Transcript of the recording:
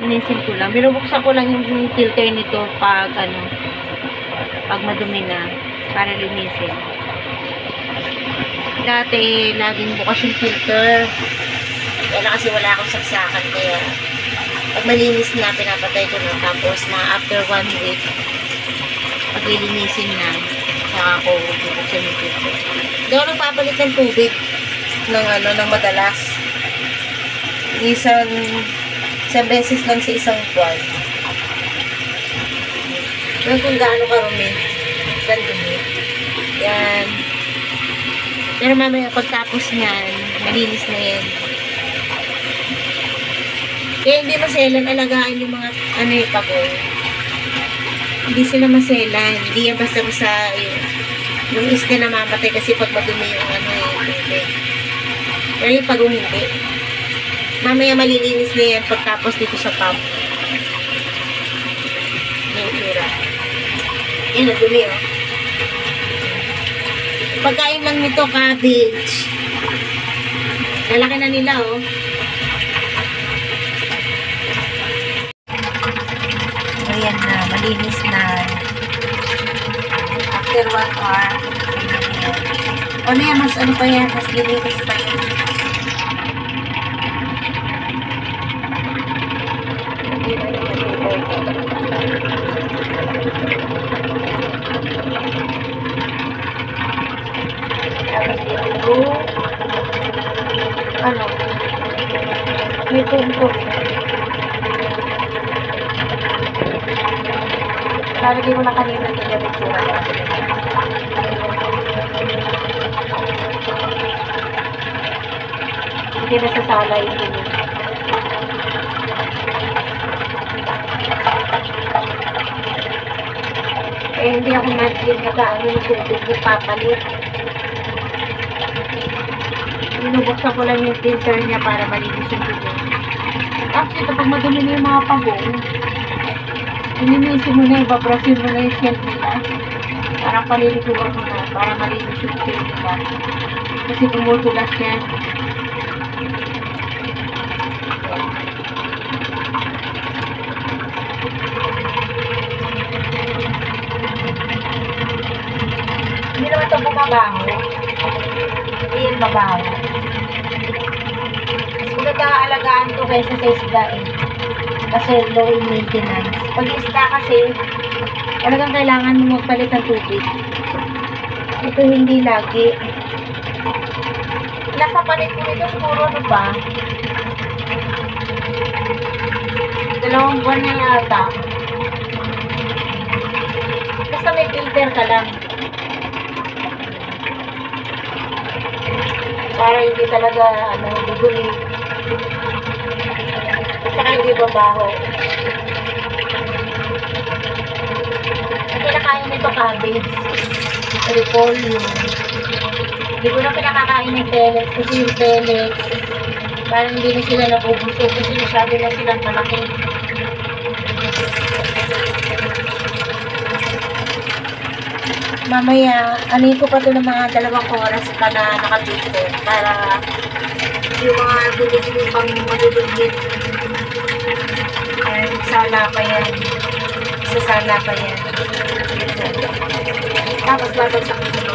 Linisin ko lang. Binubuksan ko lang yung filter nito pag pag madumi na para linisin. Dati, laging bukas yung filter. Kaya kasi wala akong saksakan. Kaya, pag malinis na, pinapatay ko na. Tapos, mga after 1 week, pag lilinisin na, saka ako bubuksan yung filter. Hindi ako nagpapalit ng tubig ng madalas. Isang beses lang sa isang buwan. Yan kung gaano karumi. Gandumi. Yan. Pero mamaya pagtapos niyan, malinis na yan. Kaya hindi maselan, alagaan yung mga yung pagong. Hindi sila maselan. Hindi yan basta-basta yung isda na mamatay kasi pag madumi yung tubig. Pero yung pagong hindi. Mamaya malilinis na yan pagtapos dito sa pump. Yung itsura. Yan, nadumi oh. Pagkain lang nito, cabbage. Lalaki na nila oh. Ayan na, malinis na. After 1 hour. Ano yan, mas pa yan, mas lilinis pa yan. May tumpok. Lalagay mo na kanina ito yung itsura. Hindi na sasala yung ganyan. Hindi ako monthly nag-ano yung tubig yung papalit. Binubuksan ko lang yung filter niya para malinis yung tubig. Tapos ito, pag madumi na yung mga pagong, ilinisin mo na, ibabrasin mo na yung shelf nila. Parang paliliguan mo na, para malinis yung shelf nila. Kasi tumutulas yan. Hindi naman ito bumabaho. Hindi yan mabaho. Mas magkakaalagaan ito kaysa sa isda eh. Kasi low in maintenance. Pag isda kasi, talagang kailangan mo magpalit ng tubig. Ito hindi lagi. Nasa palit ko nito siguro ano ba? 2 buwan na yata. Basta may filter ka lang. Para hindi talaga, bubuli. Saka hindi babaho. Pinakain nito cabbage. Repolyo. Hindi ko na pinakakain ng pellets kasi yung pellets, parang hindi na sila nabubusog kasi masyado na silang malaki. Mamaya, anin ko pa ito ng mga 2 oras pa na nakabito para yung mga dulog pang madudugit. Ayan, sala pa yan. Sasala pa yan. Tapos babagsak ito.